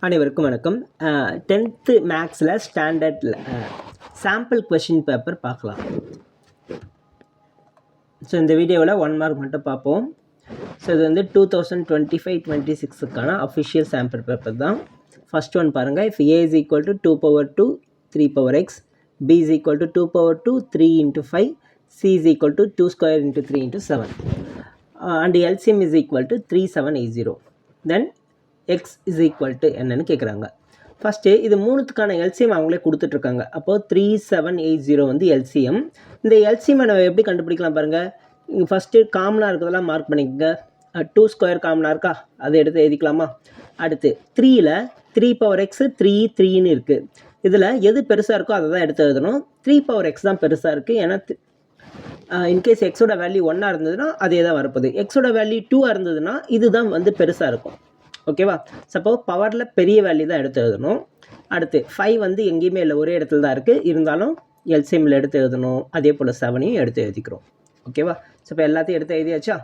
அனைவருக்கும் வணக்கம். 10th மேக்ஸில் ஸ்டாண்டர்டில் சாம்பிள் கொஷின் பேப்பர் பார்க்கலாம். ஸோ இந்த வீடியோவில் 1 மார்க் மட்டும் பார்ப்போம். ஸோ இது வந்து 2025-26க்கான அஃபிஷியல் சாம்பிள் பேப்பர் தான். ஃபர்ஸ்ட் ஒன் பாருங்கள். If a is equal to 2 power 2 3 power x, b is equal to 2 power 2 3 into 5, c is equal to 2 square into 3 into 7 and LCM is equal to 3780. Then x is equal to என்னன்னு கேட்குறாங்க. First இது மூணுத்துக்கான LCM அவங்களே கொடுத்துட்ருக்காங்க. அப்போது 3780 வந்து LCM. இந்த LCM நம்ம எப்படி கண்டுபிடிக்கலாம் பாருங்கள். இங்கே ஃபஸ்ட்டு காமனாக இருக்கிறதெல்லாம் மார்க் பண்ணிக்கோங்க. 2 ஸ்கொயர் காமனாக இருக்கா, அதை எடுத்து எழுதிக்கலாமா. அடுத்து 3ல் 3 power x 3ன்னு இருக்குது. இதில் எது பெருசாக இருக்கோ அதை தான் எடுத்து எழுதணும். 3 power x தான் பெருசாக இருக்குது. ஏன்னா இன்கேஸ் எக்ஸோட வேல்யூ 1 இருந்ததுன்னா அதே தான் வரப்போகுது. எக்ஸோட வேல்யூ 2 இருந்ததுன்னா இதுதான் வந்து பெருசாக இருக்கும். ஓகேவா. சப்போஸ் பவரில் பெரிய வேல்யூ தான் எடுத்து எழுதணும். அடுத்து 5 வந்து எங்கேயுமே இல்லை, ஒரே இடத்துல தான் இருக்குது. இருந்தாலும் எல்சிஎம்மில் எடுத்து எழுதணும். அதே போல் 7ஐயும் எடுத்து எழுதிக்கிறோம். ஓகேவா. ஸோ இப்போ எல்லாத்தையும் எடுத்து எழுதியாச்சா.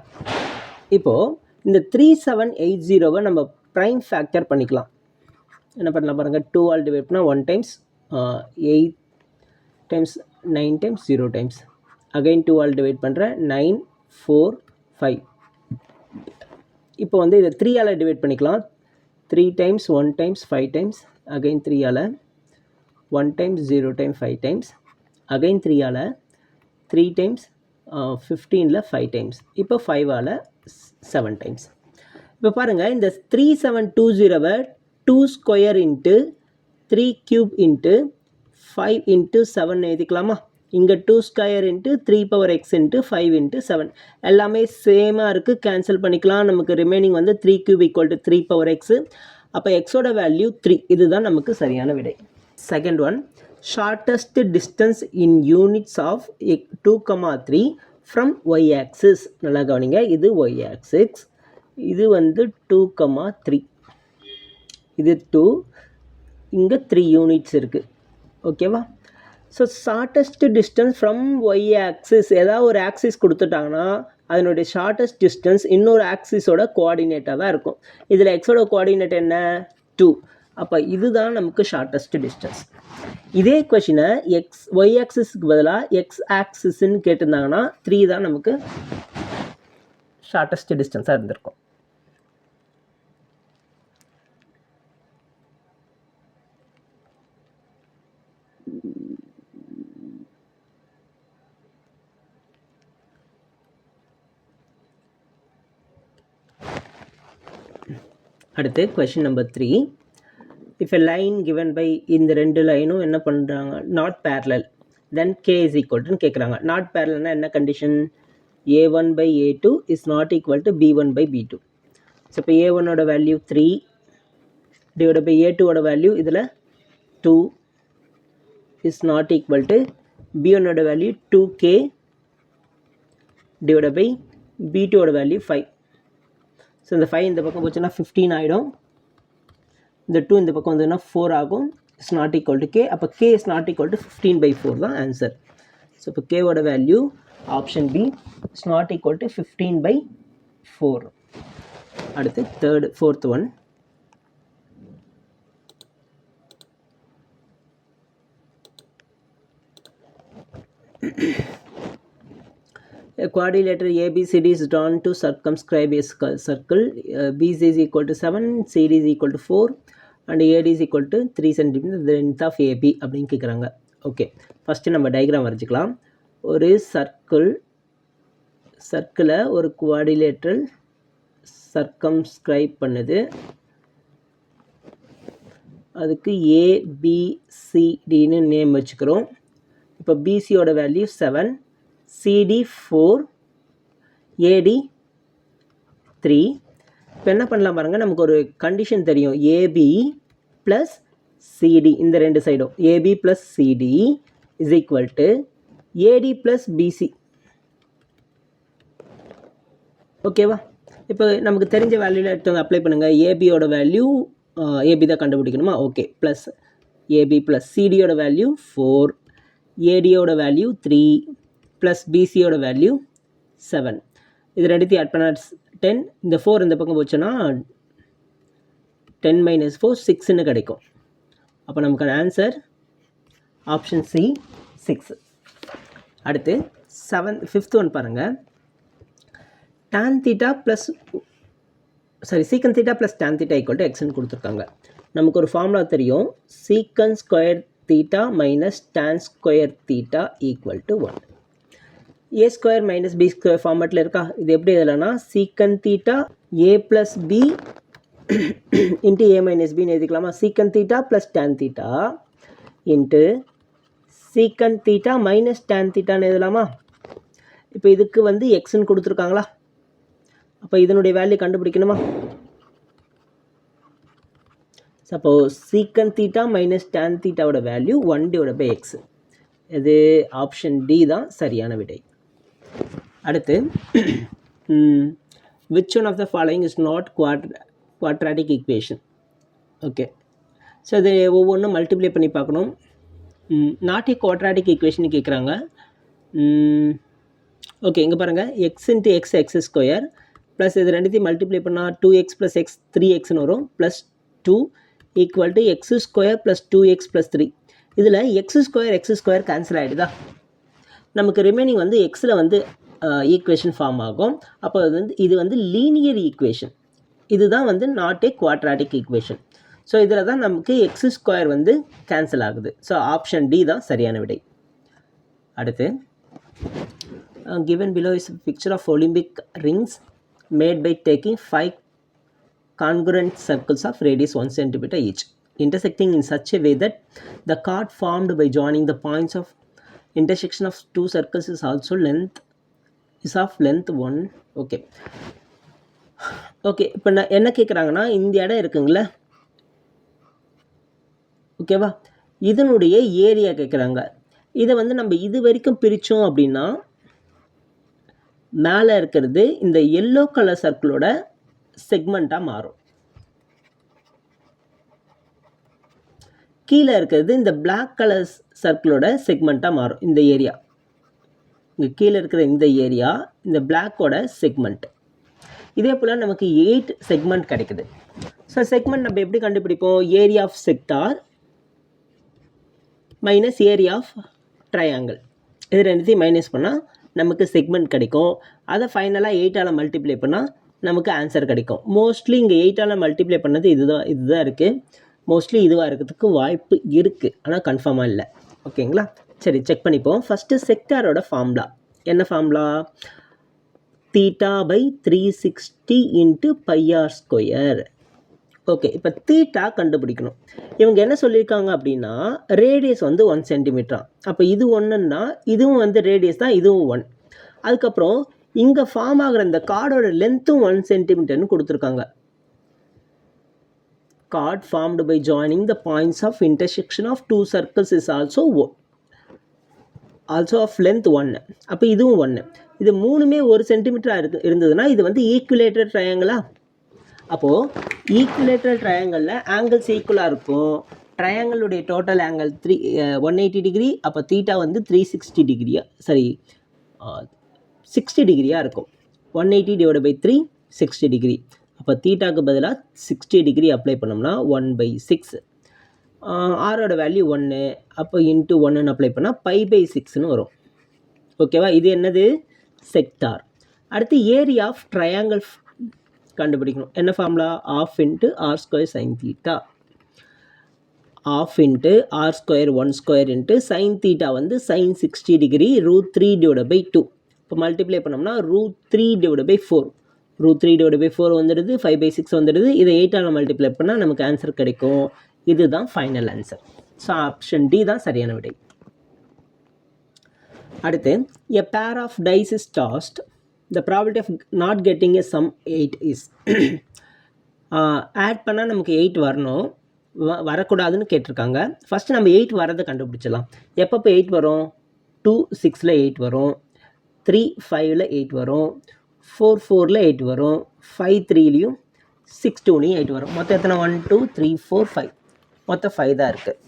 இப்போது இந்த 3780வை நம்ம ப்ரைம் ஃபேக்டர் பண்ணிக்கலாம். என்ன பண்ணலாம் பாருங்கள். 2 ஆல் டிவைட் பண்ணால் 1 times, 8 times, 9 times, 0 times. Again 2 all divide பண்ணுறேன். 9 4 5. இப்போ வந்து இதை 3 ஆல் டிவைட் பண்ணிக்கலாம். 3 டைம்ஸ், 1 டைம்ஸ், 5 டைம்ஸ். அகைன் 3 ஆல் 1 டைம்ஸ், 0 டைம்ஸ், 5 டைம்ஸ். அகைன் 3 ஆல் 3 டைம்ஸ், 15ல் 5 டைம்ஸ். இப்போ 5 ஆல் 7 டைம்ஸ். இப்போ பாருங்கள், இந்த 3720வை 2 square into 3 cube into 5 into 7 எழுதிக்கலாமா. இங்கே 2 square into 3 power x into 5 into 7 எல்லாமே சேமாக இருக்குது. கேன்சல் பண்ணிக்கலாம். நமக்கு ரிமைனிங் வந்து 3 cube equal to 3 power x. அப்போ எக்ஸோட வேல்யூ 3. இதுதான் நமக்கு சரியான விடை. Second one, shortest distance in units of 2,3 from Y axis. நல்லா கவனிங்க, இது ஒய் ஆக்சிஸ், இது வந்து 2,3, இது 2, இங்கே 3 யூனிட்ஸ் இருக்குது. ஓகேவா. So shortest distance from Y axis, ஏதாவது ஒரு ஆக்சிஸ் கொடுத்துட்டாங்கன்னா அதனுடைய ஷார்ட்டஸ்ட் டிஸ்டன்ஸ் இன்னொரு ஆக்சிஸோட கோஆர்டினேட்டாக தான் இருக்கும். இதில் எக்ஸோட கோஆர்டினேட் என்ன, 2. அப்போ இதுதான் நமக்கு ஷார்ட்டஸ்ட் டிஸ்டன்ஸ். இதே கொஷினை ஒய் ஆக்சிஸுக்கு பதிலாக எக்ஸ் ஆக்சிஸ்ன்னு கேட்டிருந்தாங்கன்னா 3 தான் நமக்கு ஷார்ட்டஸ்ட் டிஸ்டன்ஸாக இருந்திருக்கும். அடுத்து question number 3. If a line given by, இந்த 2 லைனும் என்ன பண்ணுறாங்க, not parallel, then K is ஈக்குவல்ட்டுன்னு கேட்குறாங்க. நாட் பேரலல்னால் என்ன condition, a1 by a2 is not equal to b1 by b2. So இப்போ a1ஓட வேல்யூ 3 டிவைட் பை a2ஓட வேல்யூ இதில் 2 இஸ் நாட் ஈக்குவல் டு b1ஓட வேல்யூ 2k டிவைட் பை b2ஓட வேல்யூ 5. ஸோ இந்த 5 இந்த பக்கம் போச்சுன்னா 15 ஆகிடும். இந்த 2 இந்த பக்கம் வந்ததுன்னா 4 ஆகும். It's not equal to K. அப்போ K is not equal to 15/4 தான் ஆன்சர். ஸோ இப்போ கேவோட value option B is not equal to 15/4. அடுத்து fourth one. A quadrilateral ABCD is drawn to circumscribe a circle. BC is equal to 7, CD is equal to 4 and AD is equal to 3 cm the length of AB அப்படின்னு கேட்குறாங்க. Okay, first நம்ம diagram வரைஞ்சிக்கலாம். ஒரு சர்க்கிளை ஒரு quadrilateral சர்க்கம்ஸ்கிரைப் பண்ணுது. அதுக்கு ABCDன்னு name வச்சுக்கிறோம். இப்போ BCயோட value 7, CD 4, AD 3. இப்போ என்ன பண்ணலாம் பாருங்கள், நமக்கு ஒரு கண்டிஷன் தெரியும். AB ப்ளஸ் CD, இந்த 2 சைடும் AB plus CD is equal to AD plus BC. ஓகேவா. இப்போ நமக்கு தெரிஞ்ச வேல்யூவில் எடுத்து அப்ளை பண்ணுங்கள். ABயோட வேல்யூ AB தான் கண்டுபிடிக்கணுமா. ஓகே, ப்ளஸ் AB ப்ளஸ் CDயோட வேல்யூ 4, ADயோட வேல்யூ 3 ப்ளஸ் பிசியோட வேல்யூ 7. இது ரெண்டுத்தையும் ஆட் பண்ணால் 10. இந்த 4 இந்த பக்கம் போச்சுன்னா 10 minus 4 6ன்னு கிடைக்கும். அப்போ நமக்கான ஆன்சர் ஆப்ஷன் சி 6. அடுத்து ஃபிஃப்த் ஒன் பாருங்கள். tan theta plus secant theta plus tan theta equal to எக்ஸ்ன்னு கொடுத்துருக்காங்க. நமக்கு ஒரு ஃபார்முலா தெரியும், secant square theta minus tan square theta equal to 1. A square minus B square ஃபார்மேட்டில் இருக்கா? இது எப்படி எழுதலாம்னா secant theta A plus B into A minus பின்னு எழுதிக்கலாமா? Secant theta plus tan theta into secant theta minus tan தீட்டான்னு எழுதலாமா? இப்போ இதுக்கு வந்து எக்ஸ்ன்னு கொடுத்துருக்காங்களா? அப்போ இதனுடைய வேல்யூ கண்டுபிடிக்கணுமா? Suppose secant theta minus tan தீட்டாவோட வேல்யூ 1/x. இது ஆப்ஷன் டி தான் சரியான விடை. அடுத்து which one of the following is not quadratic equation? Okay, so இது ஒவ்வொன்றும் மல்டிப்ளை பண்ணி பார்க்கணும். நாட் ஏ குவாட்ராட்டிக் ஈக்குவேஷன் கேட்குறாங்க. ஓகே, இங்கே பாருங்கள், X into X X square plus இது ரெண்டுத்தையும் மல்டிப்ளை பண்ணால் 2x ப்ளஸ் எக்ஸ் 3xன்னு வரும், plus 2 equal to X square plus 2x plus 3. இதில் எக்ஸ் ஸ்கொயர் கேன்சல் ஆகிடுதா? நமக்கு ரிமைனிங் வந்து எக்ஸில் வந்து ஈக்குவேஷன் ஃபார்ம் ஆகும். அப்போ இது வந்து லீனியர் ஈக்குவேஷன். இதுதான் வந்து not a quadratic equation. So இதில் தான் நமக்கு எக்ஸ் ஸ்கொயர் வந்து கேன்சல் ஆகுது. ஸோ ஆப்ஷன் டி தான் சரியான விடை. அடுத்து given below is a picture of Olympic rings made by taking 5 congruent circles of radius 1 cm each, intersecting in such a way that the chord formed by joining the points of intersection of two circles is also of length 1. Okay okay, இப்போ நான் என்ன கேட்குறாங்கன்னா, இந்த இடம் இருக்குங்களே, ஓகேவா, இதனுடைய area கேட்குறாங்க. இதை வந்து நம்ம இது வரைக்கும் பிரித்தோம் அப்படின்னா மேலே இருக்கிறது இந்த எல்லோ கலர் சர்க்கிளோட செக்மெண்ட்டாக மாறும், கீழே இருக்கிறது இந்த பிளாக் கலர் சர்க்கிளோட செக்மெண்ட்டாக மாறும். இந்த ஏரியா, இங்கே கீழே இருக்கிற இந்த ஏரியா இந்த பிளாக்கோட செக்மெண்ட். இதே போல் நமக்கு 8 செக்மெண்ட் கிடைக்குது. ஸோ செக்மெண்ட் நம்ம எப்படி கண்டுபிடிப்போம்? Area of sector minus area of triangle, இது ரெண்டுத்தையும் மைனஸ் பண்ணால் நமக்கு செக்மெண்ட் கிடைக்கும். அதை ஃபைனலாக 8ஆல் மல்டிப்ளை பண்ணால் நமக்கு ஆன்சர் கிடைக்கும். மோஸ்ட்லி இங்கே 8ஆல் மல்டிப்ளை பண்ணது இதுதான் இருக்குது. மோஸ்ட்லி இதுவாக இருக்கிறதுக்கு வாய்ப்பு இருக்குது, ஆனால் கன்ஃபார்மாக இல்லை. ஓகேங்களா, சரி செக் பண்ணிப்போம். ஃபஸ்ட்டு செக்டாரோட ஃபார்முலா என்ன? Formula θ/360 into πr². ஓகே, இப்போ தீட்டா கண்டுபிடிக்கணும். இவங்க என்ன சொல்லியிருக்காங்க அப்படின்னா ரேடியஸ் வந்து 1 சென்டிமீட்டரா. அப்போ இது ஒன்றுன்னா இதுவும் வந்து ரேடியஸ் தான், இதுவும் 1. அதுக்கப்புறம் இங்கே ஃபார்ம் ஆகிற இந்த கார்டோட லென்த்தும் 1 சென்டிமீட்டர்னு கொடுத்துருக்காங்க. chord formed by joining the points of intersection of two circles is also of length 1. அப்போ இதுவும் 1. இது மூணுமே 1 சென்டிமீட்டராக இருந்ததுன்னா இது வந்து ஈக்குவலேட்டர் ட்ரையாங்கிளா? அப்போது ஈக்குவலேட்டர் ட்ரையாங்கிளில் ஆங்கிள்ஸ் ஈக்குவலாக இருக்கும். ட்ரையாங்கிளுடைய டோட்டல் ஆங்கிள் 180 டிகிரி. அப்போ தீட்டா வந்து 360 டிகிரியா, சரி 60 டிகிரியாக இருக்கும். 180 டிவைட் பை 3 60 டிகிரி. அப்போ தீட்டாக்கு பதிலாக 60 டிகிரி அப்ளை பண்ணோம்னா 1/6. ஆரோட வேல்யூ 1. அப்போ இன்ட்டு 1ன்னு அப்ளை பண்ணால் π/6ன்னு வரும். ஓகேவா, இது என்னது? செக்டார். அடுத்து ஏரியா ஆஃப் ட்ரையாங்கிள் கண்டுபிடிக்கணும். என்ன formula? ½ into r² sine theta, ½ into r² 1² into sine theta வந்து சைன் 60 டிகிரி √3 டிவைட் பை 2. இப்போ மல்டிப்ளை பண்ணோம்னா √3 டிவைட் பை 4. √3 டிவைட் பை 4 வந்துடுது, 5/6 வந்துடுது. இதை 8ஆல் மல்டிப்ளை பண்ணால் நமக்கு ஆன்சர் கிடைக்கும். இதுதான் final answer. So option D தான் சரியான விடை. அடுத்து a pair of dice is tossed, the probability of not getting a sum 8 is. Add பண்ணால் நமக்கு 8 வரணும், வரக்கூடாதுன்னு கேட்டிருக்காங்க. ஃபஸ்ட்டு நம்ம 8 வரதை கண்டுபிடிச்சிடலாம். எப்பப்போ 8 வரும்? 2 6ல் 8 வரும், 3 5ல் 8 வரும், 4 4ல் 8 வரும், 5 3லையும் 6 2லையும் 8 வரும். மொத்தம் எத்தனை? 1 2 3 4 5, மொத்தம் 5 தான் இருக்குது.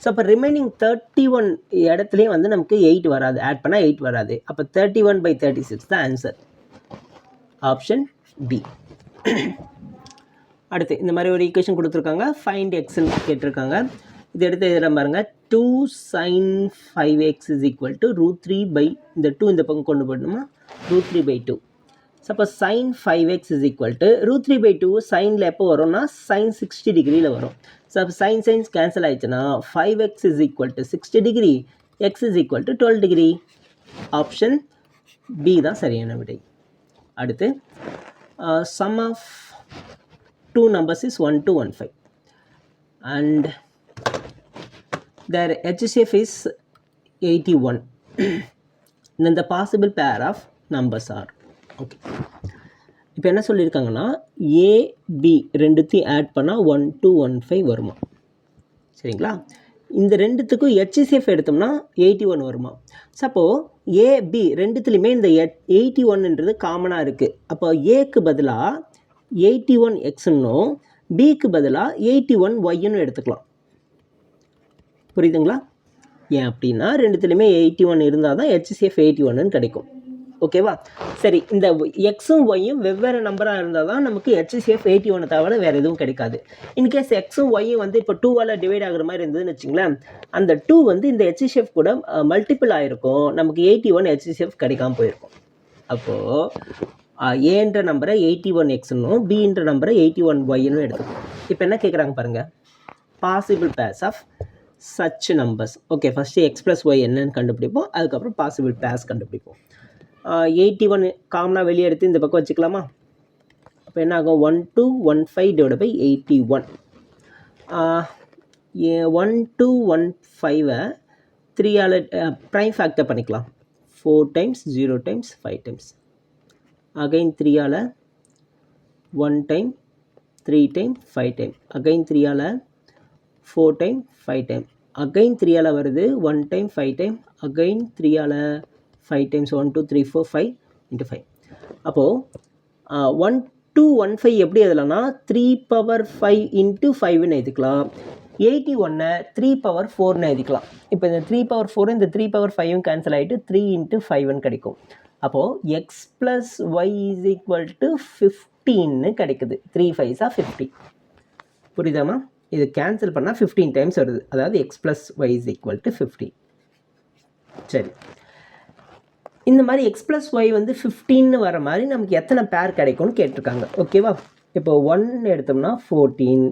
ஸோ அப்போ ரிமைனிங் 31 இடத்துலையும் வந்து நமக்கு 8 வராது, ஆட் பண்ணால் 8 வராது. அப்போ 31/36 தான் ஆன்சர். Option B. அடுத்து இந்த மாதிரி ஒரு ஈக்குவேஷன் கொடுத்துருக்காங்க, ஃபைண்ட் எக்ஸ்ன்னு கேட்டிருக்காங்க. இது எடுத்து எழுதுகிறேன் பாருங்கள். 2 sin 5x is equal to √3 by இந்த 2 இந்த பக்கம் கொண்டு போடணுமா, √3 by 2. Suppose sin 5x is equal to √3 by 2 சைனில் எப்போ வரும்னா sin 60 டிகிரியில் வரும். ஸோ அப்போ சைன்ஸ் கேன்சல் ஆயிடுச்சுன்னா 5x is equal to 60 degree, x is equal to 12 degree. Option B தான் சரியான விடை. அடுத்து sum of two numbers is 1 to 15 and their HCF is 81. Then the possible pair of numbers are okay. இப்போ என்ன சொல்லியிருக்காங்கன்னா AB ரெண்டுத்தையும் add பண்ணால் 1 to 15 வருமா, சரிங்களா? இந்த ரெண்டுத்துக்கும் HCF எடுத்தோம்னா 81 வருமா. சப்போ ஏபி ரெண்டுத்துலேயுமே இந்த 81ன்றது காமனாக இருக்குது. அப்போ ஏக்கு பதிலாக 81xன்னும் பிக்கு பதிலாக 81yன்னு எடுத்துக்கலாம். புரியுதுங்களா? ஏன் அப்படின்னா ரெண்டுத்துலேயுமே 81 இருந்தால் தான் HCF 81ன்னு கிடைக்கும். ஓகேவா? சரி, இந்த எக்ஸும் ஒய்யும் வெவ்வேறு நம்பராக இருந்தால் தான் நமக்கு HCF 81 தவிர வேறு எதுவும் கிடைக்காது. இன்கேஸ் எக்ஸும் ஒய்யும் வந்து இப்போ 2ஆல் டிவைட் ஆகிற மாதிரி இருந்ததுன்னு வச்சுங்களேன், அந்த 2 வந்து இந்த HCF கூட மல்டிபிள் ஆகிருக்கும், நமக்கு 81 HCF கிடைக்காமல் போயிருக்கும். அப்போது ஏன்ற நம்பரை 81xன்னும் பின்ற நம்பரை 81yன்னு எடுத்துக்கணும். இப்போ என்ன கேட்குறாங்க பாருங்கள், possible pairs of such numbers. Okay, first X plus Y என்னன்னு கண்டுபிடிப்போம், அதுக்கப்புறம் பாசிபிள் பேர்ஸ் கண்டுபிடிப்போம். 81 காமனாக வெளியே எடுத்து இந்த பக்கம் வச்சுக்கலாமா? அப்போ என்ன ஆகும், 1 to 15 டிவைட் பை 81. 1 to 15 3ஆல் ப்ரைம் ஃபேக்டர் பண்ணிக்கலாம். 4 times 0 times 5 times. அகைன் 3ஆல் 1 time 3 time 5 time. அகைன் 3ஆல் 4 time 5 time. அகைன் 3ஆல் வருது 1 time 5 time. அகைன் 3ஆல் 5 times 1 2 3 4 5 into 5. அப்போது 1 to 15 எப்படி எழுதலாம்னா 3 power 5 into 5ன்னு எழுதிக்கலாம். 81 3 power 4ன்னு எழுதிக்கலாம். இப்போ இந்த 3 power 4 இந்த 3 power 5ம் கேன்சல் ஆகிட்டு 3 into 5ன்னு கிடைக்கும். அப்போது x plus y is equal to 15ன்னு கிடைக்குது. 3 5s are 50. புரியுதாமா? இது கேன்சல் பண்ணால் 15 டைம்ஸ் வருது, அதாவது x plus y is equal to 50. சரி, இந்த மாதிரி எக்ஸ் ப்ளஸ் ஒய் வந்து 15ன்னு வர மாதிரி நமக்கு எத்தனை பேர் கிடைக்கும்னு கேட்டிருக்காங்க. ஓகேவா? இப்போ 1 எடுத்தோம்னா 14,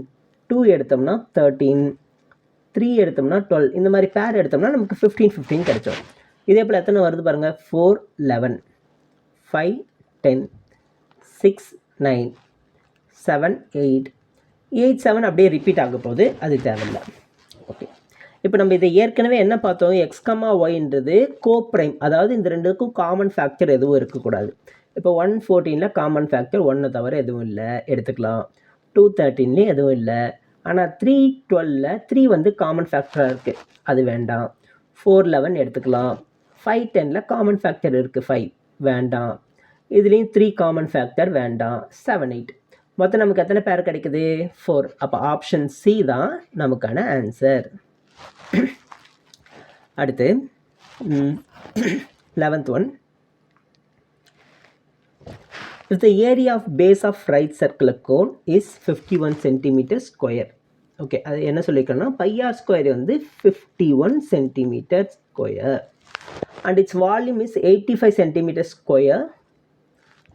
2 எடுத்தோம்னா 13, 3 எடுத்தோம்னா 12, இந்த மாதிரி பேர் எடுத்தோம்னா நமக்கு 15 கிடைச்சோம். இதே போல் எத்தனை வருது பாருங்கள், 4 11, 5 10, 6 9, 7 8, 8 7 அப்படியே ரிப்பீட் ஆக போகுது, அது தேவையில்லை. ஓகே, இப்போ நம்ம இதை ஏற்கனவே என்ன பார்த்தோம், எக்ஸ் கமா ஒய்ன்றது கோப்ரைம், அதாவது இந்த ரெண்டுக்கும் காமன் ஃபேக்டர் எதுவும் இருக்கக்கூடாது. இப்போ 114ல் காமன் ஃபேக்டர் 1 தவிர எதுவும் இல்லை, எடுத்துக்கலாம். 213லேயும் எதுவும் இல்லை. ஆனால் 312ல் 3 வந்து காமன் ஃபேக்டராக இருக்குது, அது வேண்டாம். 411 எடுத்துக்கலாம். 510ல் காமன் ஃபேக்டர் இருக்குது 5, வேண்டாம். இதுலேயும் 3 காமன் ஃபேக்டர் வேண்டாம். 7 8, மொத்தம் நமக்கு எத்தனை பேர் கிடைக்குது, 4. அப்போ ஆப்ஷன் சி தான் நமக்கான ஆன்சர். அடுத்து 11th one. If the area of base of right circular cone is 51 cm square. Okay, அது என்ன சொல்லியிருக்கோன்னா பை ஆர் ஸ்கொயர் வந்து 51 cm square and its volume is 85 cm square,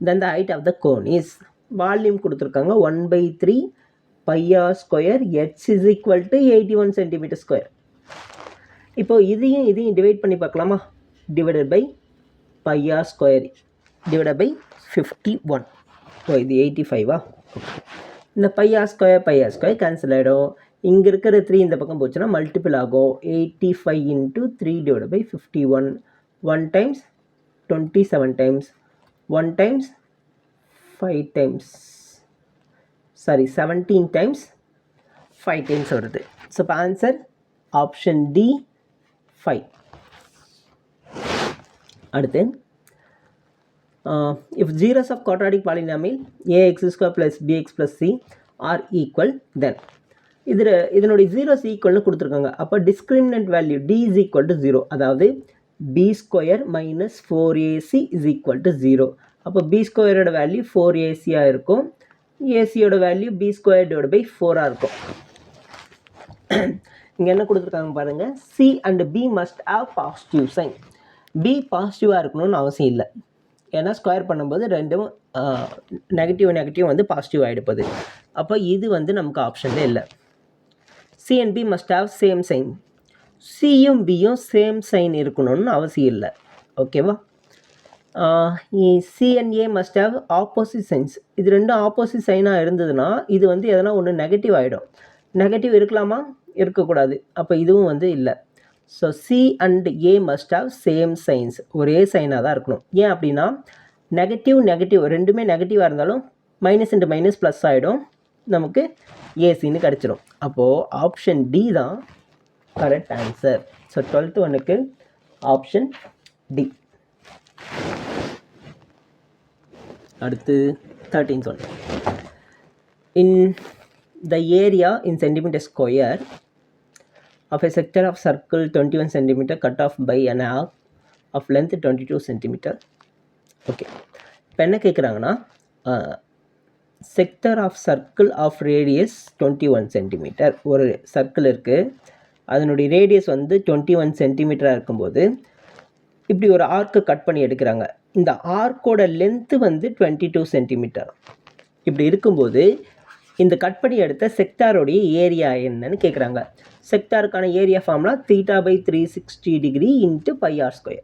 then the height of the cone is, volume கொடுத்துருக்காங்க 1/3 pi R square h is equal to 81 cm square. இப்போ இதையும் divide பண்ணி பார்க்கலாமா, divided by pi R square divided by 51. ஓ, இது 85வா? இந்த by R square cancel ஆகிடும். இங்கே இருக்கிற 3 இந்த பக்கம் போச்சுன்னா மல்டிபிள் ஆகும். 85 into 3 divided by 51. 1 times 27 times 1 times 5 times, sorry 17 times 5 times வருது. ஸோ இப்போ ஆன்சர் ஆப்ஷன் டி 5. அடுத்து if zeros of quadratic polynomial ax square plus bx plus c are equal, then இதனுடைய ஜீரோஸ் ஈக்குவல்னு கொடுத்துருக்காங்க. அப்போ discriminant value d is equal to 0, அதாவது b square minus 4ac is equal to 0. அப்போ b ஸ்கொயரோட value 4ac இருக்கும், ஏசியோட value B square divide by 4ஆக இருக்கும். இங்கே என்ன கொடுத்துருக்காங்க பாருங்கள், C and B must have positive sign. B பாசிட்டிவாக இருக்கணும்னு அவசியம் இல்லை, ஏன்னா ஸ்கொயர் பண்ணும்போது ரெண்டும் நெகட்டிவ் வந்து பாசிட்டிவ் ஆகிடுப்பது. அப்போ இது வந்து நமக்கு ஆப்ஷன்லே இல்லை. C and B must have same sign. சியும் பியும் சேம் சைன் இருக்கணும்னு அவசியம் இல்லை. ஓகேவா? C and A must have opposite signs. இது ரெண்டும் ஆப்போசிட் சைனாக இருந்ததுன்னா இது வந்து எதனா ஒன்று நெகட்டிவ் ஆகிடும். நெகட்டிவ் இருக்கலாமா? இருக்கக்கூடாது. அப்போ இதுவும் வந்து இல்லை. So C and A must have same science, ஒரே சைனாக தான் இருக்கணும். ஏன் அப்படின்னா நெகட்டிவ் ரெண்டுமே நெகட்டிவாக இருந்தாலும் மைனஸ் இன்ட்டு மைனஸ் ப்ளஸ் ஆகிடும், நமக்கு ஏசின்னு கிடச்சிடும். அப்போது ஆப்ஷன் டி தான் கரெக்ட் ஆன்சர். ஸோ 12th ஒன்றுக்கு ஆப்ஷன் டி. அடுத்து 13th one. In the area in centimetre square of a sector of circle 21 cm cut off by an arc of length 22 cm. Okay, இப்போ என்ன கேட்குறாங்கன்னா, sector of circle of radius 21 centimetre. ஒரு circle இருக்குது, அதனுடைய radius வந்து 21 சென்டிமீட்டராக இருக்கும்போது இப்படி ஒரு ஆர்க்கு கட் பண்ணி எடுக்கிறாங்க. இந்த ஆர்க்கோட லென்த்து வந்து 22 சென்டிமீட்டர். இப்படி இருக்கும்போது இந்த கட் பண்ணி எடுத்த செக்டாரோடைய ஏரியா என்னன்னு கேட்குறாங்க. செக்டாருக்கான area formula θ/360 degree into πr².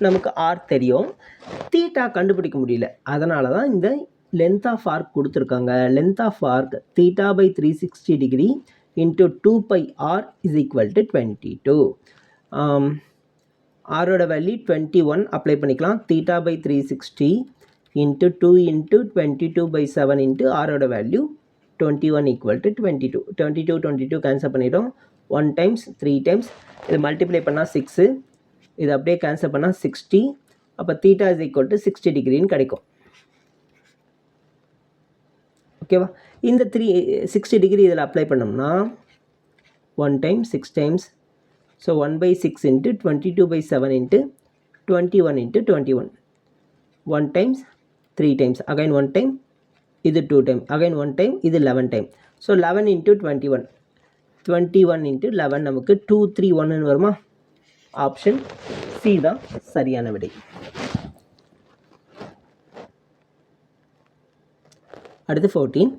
நமக்கு ஆர் தெரியும், தீட்டா கண்டுபிடிக்க முடியல. அதனால தான் இந்த லென்த் ஆஃப் ஆர்க் கொடுத்துருக்காங்க. Length of arc θ/360 degree into 2πr is equal to 22. ஆரோட வேல்யூ 21 அப்ளை பண்ணிக்கலாம். θ/360 இன்ட்டு 2 இன்ட்டு 22/7 இன்ட்டு ஆரோட வேல்யூ 21 ஈக்குவல் டு 22. 22 கேன்சல் பண்ணிடும். 1 டைம்ஸ் 3 டைம்ஸ் இது மல்டிப்ளை பண்ணால் 6, இது அப்படியே கேன்சல் பண்ணால் 60. அப்போ தீட்டா இஸ் ஈக்குவல் டு 60 டிகிரின்னு கிடைக்கும். ஓகேவா? இந்த 60 டிகிரி இதில் அப்ளை பண்ணோம்னா 1 time 6 times, so 1/6 into 22/7 into 21 into 21. 1 times 3 times, again 1 time, இது 2 டைம், அகைன் 1 டைம், இது 11 டைம். ஸோ 11 இன்ட்டு 21, 21 இன்ட்டு 11 நமக்கு 231 வருமா? ஆப்ஷன் சி தான் சரியான விடை. அடுத்து 14.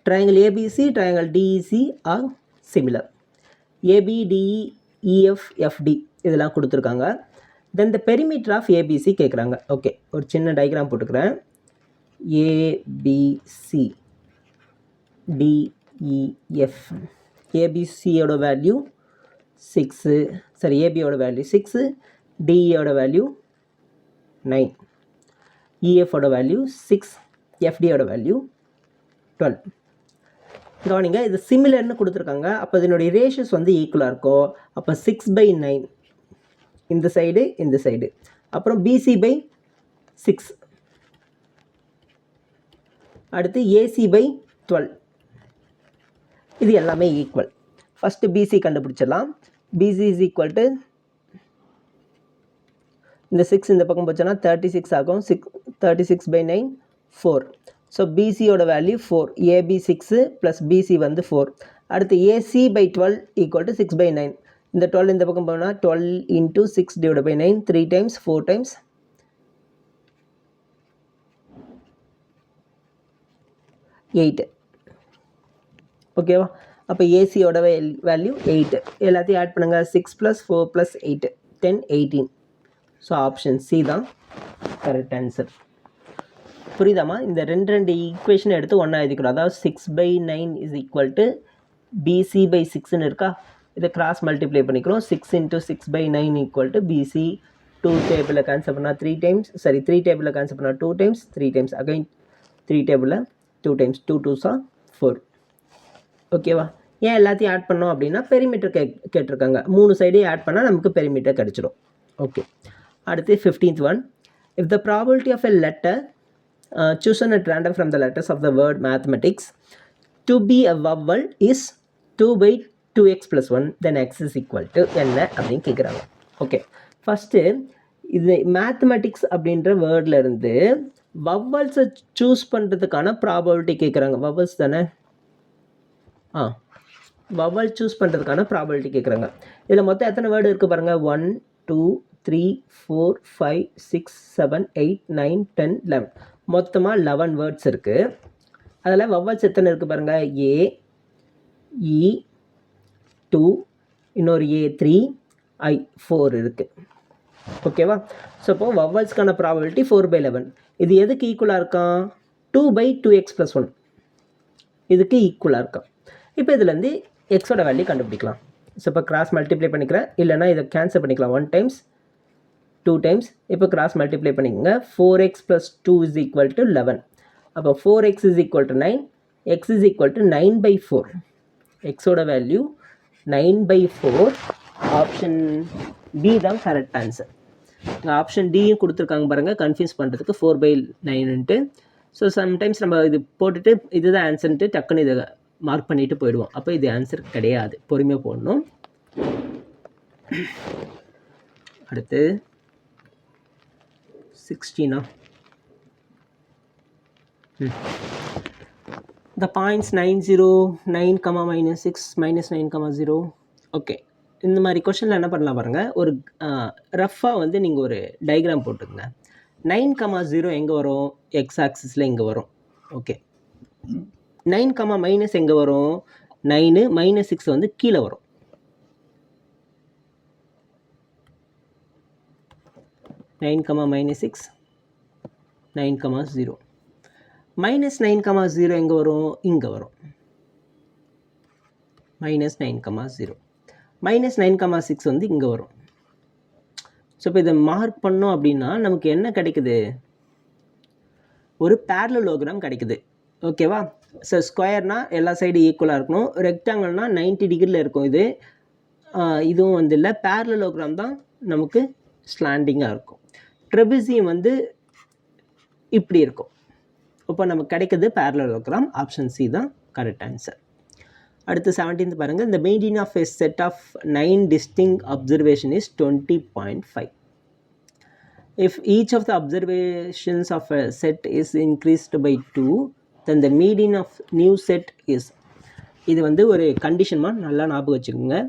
Triangle ABC, triangle DEC are similar. ABDE, EF, FD இதெல்லாம் கொடுத்துருக்காங்க. Then the perimeter of ABC கேட்குறாங்க. ஓகே, ஒரு சின்ன டயக்ராம் போட்டுக்கிறேன். ABC DEF. ஏபிசியோட வேல்யூ 6, சரி ஏபியோட வேல்யூ 6, டிஇயோட வேல்யூ 9, இஎஃபோட வேல்யூ 6, எஃப்டியோட வேல்யூ 12. கவனிங்க, இது சிமிலர்னு கொடுத்துருக்காங்க. அப்போ இதனுடைய ரேஷியோஸ் வந்து ஈக்குவலாக இருக்கும். அப்போ 6/9 இந்த சைடு, இந்த சைடு, அப்புறம் BC/6, அடுத்து AC/12. இது எல்லாமே ஈக்குவல். ஃபஸ்ட்டு BC கண்டுபிடிச்சிடலாம். BC இஸ் ஈக்குவல் டு இந்த 6 இந்த பக்கம் போச்சோன்னா 36 ஆகும். 36/9 4. ஸோ BCயோட வேல்யூ 4, AB 6 ப்ளஸ் BC வந்து 4. அடுத்து AC/12 ஈக்குவல் டு 6/9. இந்த 12 இந்த பக்கம் போனால் 12 into 6 divide by 9, 3 times 4 times 8. ஓகேவா? அப்போ ஏசியோட வேல்யூ 8. எல்லாத்தையும் ஆட் பண்ணுங்கள். 6 + 4 + 8 10, 18. ஸோ ஆப்ஷன் சி தான் கரெக்ட் ஆன்சர். புரியுதாம்மா? இந்த ரெண்டு ஈக்குவேஷன் எடுத்து ஒன்றா எழுதிக்கிறோம். அதாவது 6/9 இஸ் ஈக்குவல் டு BC/6ன்னு இருக்கா, இதை கிராஸ் மல்டிப்ளை பண்ணிக்கிறோம். 6 இன்ட்டு 6/9 ஈக்குவல் டு BC. 2 டேபிளில் கேன்சல் பண்ணால் 3 டைம்ஸ், சரி 3 டேபிளில் கேன்சல் பண்ணால் 2 டைம்ஸ், 3 டைம்ஸ், அகைன் 3 டேபிளில் 2 டைம்ஸ், 2 2s are 4. ஓகேவா? ஏன் எல்லாத்தையும் ஆட் பண்ணோம் அப்படின்னா பெரிமீட்டர் கேட்டிருக்காங்க. 3 சைடையும் ஆட் பண்ணால் நமக்கு பெரிமீட்டர் கிடச்சிடும். ஓகே, அடுத்து 15th one. If the probability of a letter chosen at random from the letters of the word mathematics to be a vowel is 2/2x + 1, then x is equal to என்ன அப்படின்னு கேட்குறாங்க. Okay, first இது mathematics அப்படின்ற வேர்டில் இருந்து வவ்வல்ஸை choose பண்ணுறதுக்கான probability கேட்குறாங்க. Vowels தானே? வவ்வல் சூஸ் பண்ணுறதுக்கான ப்ராபபிலிட்டி கேட்குறாங்க. இதில் மொத்தம் எத்தனை வேர்டு இருக்குது பாருங்கள். 1 2 3 4 5 6 7 8 9 10 11. மொத்தமாக 11 வேர்ட்ஸ் இருக்குது. அதில் வவ்வல்ஸ் எத்தனை இருக்குது பாருங்கள். ஏ, இ 2, இன்னொரு ஏ 3, ஐ 4 இருக்குது. ஓகேவா? ஸோ இப்போது வவ்வல்ஸ்க்கான ப்ராபபிலிட்டி 4/11. இது எதுக்கு ஈக்குவலாக இருக்கான்? 2/2x+1 இதுக்கு ஈக்குவலாக இருக்கான். இப்போ இதுலேருந்து எக்ஸோட வேல்யூ கண்டுபிடிக்கலாம். ஸோ இப்போ கிராஸ் மல்டிப்ளை பண்ணிக்கிறேன், இல்லைனா இதை கேன்சல் பண்ணிக்கலாம். 1 டைம்ஸ் 2 டைம்ஸ். இப்போ கிராஸ் மல்டிப்ளை பண்ணிக்கோங்க. 4x + 2 = 11. அப்போ 4x = 9, x = 9/4. எக்ஸோட வேல்யூ 9/4. ஆப்ஷன் பி தான் கரெக்ட் ஆன்சர். இங்கே ஆப்ஷன் டியும் கொடுத்துருக்காங்க பாருங்கள், கன்ஃபியூஸ் பண்ணுறதுக்கு 4/9ன்ட்டு. ஸோ சம்டைம்ஸ் நம்ம இது போட்டுட்டு இதுதான் ஆன்சர்ன்ட்டு டக்குன்னு இதை மார்க் பண்ணிட்டு போயிடுவோம். அப்போ இது ஆன்சர் கிடையாது, பொறுமையாக போடணும். அடுத்து 16. The points 9 0 9, -6 -9, 0. ஓகே, இந்த மாதிரி கொஷனில் என்ன பண்ணலாம் பாருங்கள். ஒரு ரஃப்பாக வந்து நீங்கள் ஒரு டயக்ராம் போட்டுக்கங்க. 9, 0 எங்கே வரும்? எக்ஸ் ஆக்சிஸில் இங்கே வரும். ஓகே, 9, எங்கே வரும்? 9 -6 வந்து கீழே வரும். 9, -6 9, 0. -9, 0 எங்கே வரும்? இங்கே வரும். -9, 0. -9, 6 வந்து இங்கே வரும். ஸோ இப்போ இதை மார்க் பண்ணோம் அப்படின்னா நமக்கு என்ன கிடைக்குது? ஒரு பேரலலோகிராம் கிடைக்குது. ஓகேவா? ஸோ ஸ்கொயர்னால் எல்லா சைடு ஈக்குவலாக இருக்கணும். ரெக்டாங்கிள்னால் 90 டிகிரியில் இருக்கும். இதுவும் வந்து இல்லை. பேரலலோகிராம் தான் நமக்கு ஸ்லாண்டிங்காக இருக்கும். ட்ரெபிசியம் வந்து இப்படி இருக்கும். இப்போ நமக்கு கிடைக்குது பேரலலோகிராம். ஆப்ஷன் சி தான் கரெக்ட் ஆன்சர். அடுத்து 17 பாருங்கள். இந்த median of a set of 9 distinct observation is 20.5. If each of the observations of a set is increased by 2, then the median of new set is. இது வந்து ஒரு கண்டிஷன்மா, நல்லா ஞாபகம் வச்சுக்கோங்க.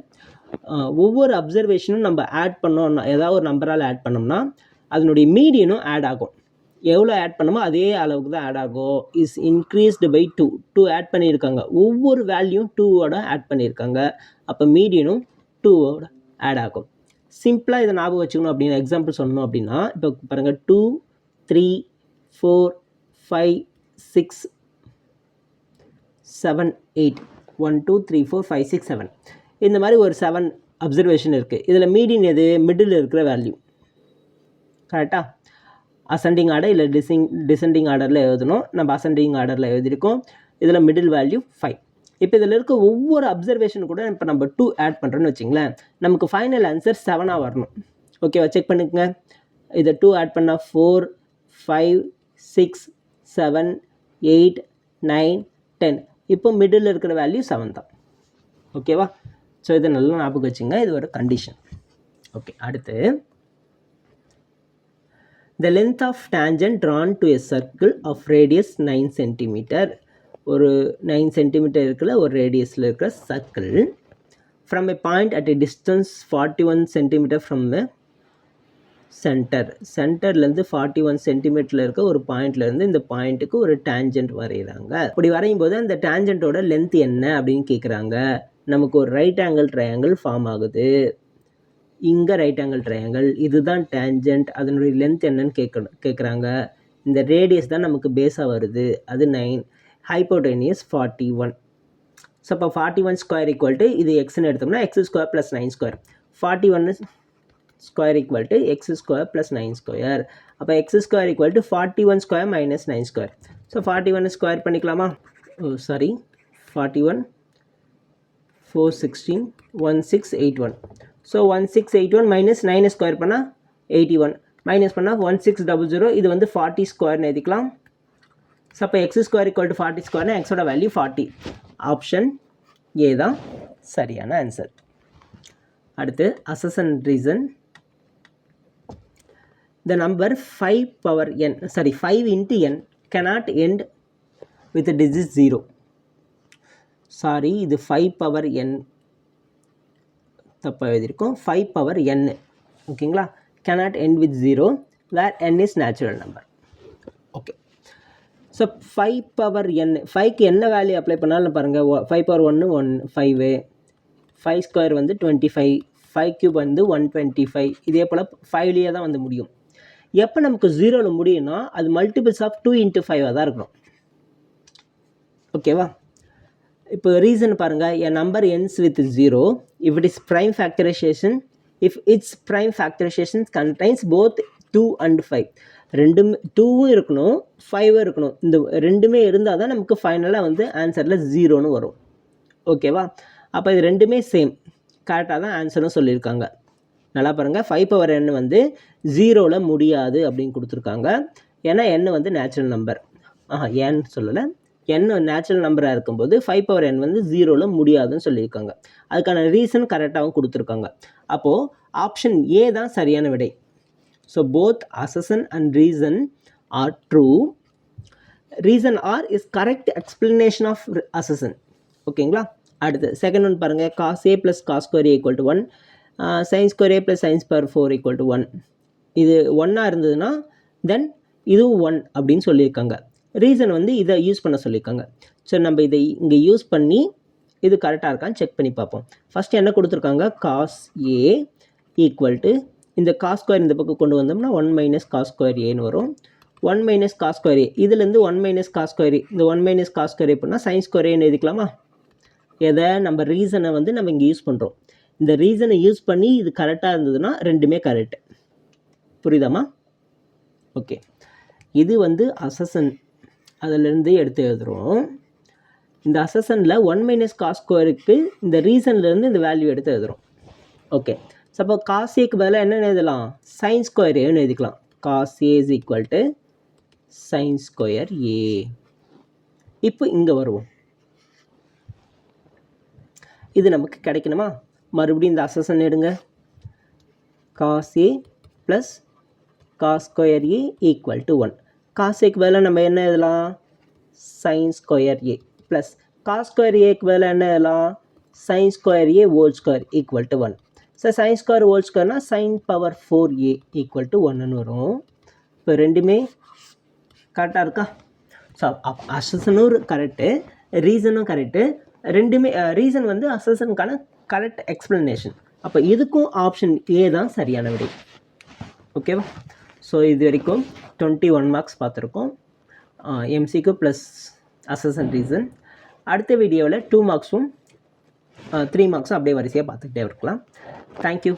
ஒவ்வொரு அப்சர்வேஷனும் நம்ம ஆட் பண்ணோம்னா, ஏதாவது ஒரு நம்பரால் ஆட் பண்ணோம்னா அதனுடைய மீடியனும் ஆட் ஆகும். எவ்வளோ ஆட் பண்ணமோ அதே அளவுக்கு தான் ஆட் ஆகும். இஸ் இன்க்ரீஸ்டு பை 2 ஆட் பண்ணியிருக்காங்க. ஒவ்வொரு வேல்யூம் 2ஓட ஆட் பண்ணியிருக்காங்க. அப்போ மீடியனும் 2ஓட ஆட் ஆகும். சிம்பிளாக இதை ஞாபகம் வச்சுக்கணும் அப்படின்னு எக்ஸாம்பிள் சொல்லணும் அப்படின்னா, இப்போ பாருங்கள் 2 3 4 5 6 7 8 1 2 3 4 5 6 7 இந்த மாதிரி ஒரு 7 அப்சர்வேஷன் இருக்குது. இதில் மீடியன் எது? மிடில் இருக்கிற வேல்யூ. கரெக்டாக? அசெண்டிங் ஆர்டர் இல்லை டிசெண்டிங் ஆர்டரில் எழுதணும். நம்ம அசெண்டிங் ஆர்டரில் எழுதியிருக்கோம். இதில் மிடில் வேல்யூ 5. இப்போ இதில் இருக்க ஒவ்வொரு அப்சர்வேஷன் கூட இப்போ நம்ம 2 ஆட் பண்ணுறோன்னு வச்சிங்களேன், நமக்கு ஃபைனல் ஆன்சர் 7ஆக வரணும். ஓகேவா? செக் பண்ணிக்கோங்க. இதை 2 ஆட் பண்ணால் 4 5 6 7 8 9 10. இப்போ மிடில் இருக்கிற வேல்யூ 7 தான். ஓகேவா? ஸோ இதை நல்லா ஞாபகம் வச்சுங்க. இது ஒரு கண்டிஷன். ஓகே, அடுத்து the length of tangent drawn to a circle of radius 9 cm. ஒரு 9 cm இருக்கிற ஒரு ரேடியஸில் இருக்கிற circle from a point at a distance 41 cm from the center. சென்டர்லேருந்து 41 சென்டிமீட்டரில் இருக்க ஒரு பாயிண்ட்லேருந்து இந்த பாயிண்ட்டுக்கு ஒரு டேஞ்சன்ட் வரைகிறாங்க. அப்படி வரையும் போது அந்த டேஞ்சன்ட்டோட லென்த் என்ன அப்படின்னு கேட்குறாங்க. நமக்கு ஒரு ரைட் ஆங்கிள் ட்ரையாங்கிள் ஃபார்ம் ஆகுது. இங்கே ரைட் ஆங்கிள் ட்ரையாங்கிள், இதுதான் டேஞ்சன்ட். அதனுடைய லென்த் என்னன்னு கேட்குறாங்க. இந்த ரேடியஸ் தான் நமக்கு பேஸாக வருது, அது 9. ஹைப்போடெனியஸ் 41. ஸோ அப்போ 41 ஸ்கொயர் ஈக்குவல் டு இது எக்ஸ்ன்னு எடுத்தோம்னா x² + 9 square. 41 square equal to x² + 9 square. அப்போ x² equal to 41 square - 9 square. So 41 square பண்ணிக்கலாமா? 41 4 16 1681. ஸோ 1681 மைனஸ் 9 ஸ்கொயர் பண்ணால் 81 மைனஸ் பண்ணால் 1600. இது வந்து 40 ஸ்கொயர்னு எழுதிக்கலாம். ஸோ அப்போ x² = 40 ஸ்கொயர்னா எக்ஸோட வேல்யூ 40. ஆப்ஷன் ஏ தான் சரியான ஆன்சர். அடுத்து அசஸ் and reason. the number 5 power n, sorry 5 into n cannot end with a digit 0. Sorry, இது 5 பவர் n தப்பாக எழுதியிருக்கோம். 5 பவர் n ஓகேங்களா, cannot end with 0 where n is natural number. Okay, so 5 power n, 5க்கு என்ன value apply பண்ணாலும் பாருங்கள், 5 power 1 5, 5 square வந்து 25, 5 cube வந்து 125, இதே போல் 5லேயே தான் வந்து முடியும். எப்போ நமக்கு 0வில் முடியும்னா அது மல்டிபிள்ஸ் ஆஃப் 2 into 5 தான் இருக்கணும். ஓகேவா, இப்போ ரீசன் பாருங்கள், a number ends with 0 if it is prime factorization, if its prime factorization contains both 2 and 5. ரெண்டும் 2வும் இருக்கணும் 5வும் இருக்கணும். இந்த ரெண்டுமே இருந்தால் தான் நமக்கு ஃபைனலாக வந்து ஆன்சரில் 0ன்னு வரும். ஓகேவா, அப்போ இது ரெண்டுமே சேம், கரெக்டாக தான் ஆன்சரும் சொல்லியிருக்காங்க. நல்லா பாருங்கள், 5 பவர் n வந்து 0வில் முடியாது அப்படின்னு கொடுத்துருக்காங்க. ஏன்னா n வந்து நேச்சுரல் நம்பர், n சொல்லலை, n நேச்சுரல் நம்பராக இருக்கும்போது 5 பவர் n வந்து 0வில் முடியாதுன்னு சொல்லியிருக்காங்க. அதுக்கான ரீசன் கரெக்டாகவும் கொடுத்துருக்காங்க. அப்போது ஆப்ஷன் ஏ தான் சரியான விடை. So both assertion and reason are true. Reason R is correct explanation of assertion. ஓகேங்களா, அடுத்து செகண்ட் ஒன் பாருங்கள், cos A plus cos square A equal to 1, sin square A plus sin square 4 equal to 1. இது 1ஆக இருந்ததுன்னா தென் இதுவும் 1 அப்படின்னு சொல்லியிருக்காங்க. Reason வந்து இதை யூஸ் பண்ண சொல்லியிருக்காங்க. ஸோ நம்ம இதை இங்கே யூஸ் பண்ணி இது கரெக்டாக இருக்கான்னு செக் பண்ணி பார்ப்போம். ஃபஸ்ட்டு என்ன கொடுத்துருக்காங்க, cos A ஈக்குவல் டு இந்த காஸ் ஸ்கொயர் இந்த பக்கம் கொண்டு வந்தோம்னா 1 மைனஸ் காஸ் ஸ்கொயர் ஏன்னு வரும். 1 மைனஸ் காஸ் ஸ்கொயர் ஏ, இதுலேருந்து 1 மைனஸ் காஸ் ஸ்கொயர் ஏ, இந்த 1 மைனஸ் காஸ் ஸ்கொயர் ஏ பண்ணால் சைன் ஸ்கொயர் ஏன்னு எழுதிக்கலாமா? எதை நம்ம ரீசனை வந்து நம்ம இங்கே யூஸ் பண்ணுறோம். இந்த ரீசனை யூஸ் பண்ணி இது கரெக்டாக இருந்ததுன்னா ரெண்டுமே கரெக்டு. புரியுதாம்மா? ஓகே, இது வந்து அசசன், அதிலேருந்து எடுத்து எழுதுகிறோம். இந்த அசசனில் 1 மைனஸ் காஸ் ஸ்கொயருக்கு இந்த ரீசன்லேருந்து இந்த வேல்யூ எடுத்து எழுதுகிறோம். ஓகே, சப்போ காஸ் ஏக்கு பதிலாக என்ன எழுதலாம், சைன் ஸ்கொயர் ஏன்னு எழுதிக்கலாம். Cos A is equal to sine square A. இப்போ இங்கே வருவோம், இது நமக்கு கிடைக்கணுமா? மறுபடியும் இந்த அசசன் எடுங்க, cos A plus cos square A equal to 1. Cos ஏக்கு பதிலாக நம்ம என்ன எழுதலாம், sine square A plus cos square ஏக்கு பதிலாக என்ன எழுதலாம், sine square A whole square equal to 1. So sine square whole ஸ்கொயர்னா sine power 4a equal to 1ன்னு வரும். இப்போ ரெண்டுமே கரெக்டாக இருக்கா? ஸோ அசசனும் கரெக்டு, ரீசனும் கரெக்டு, ரெண்டுமே ரீசன் வந்து அசசனுக்கான கரெக்ட் எக்ஸ்ப்ளனேஷன். அப்போ இதுக்கும் ஆப்ஷன் ஏ தான் சரியான விடை. ஓகேவா? ஸோ இது வரைக்கும் 21 மார்க்ஸ் பார்த்துருக்கோம், எம்சிக்கு ப்ளஸ் அசசன் ரீசன். அடுத்த வீடியோவில் 2 மார்க்ஸும் 3 மார்க்ஸும் அப்படியே வரிசையாக பார்த்துக்கிட்டே இருக்கலாம். தேங்க்யூ.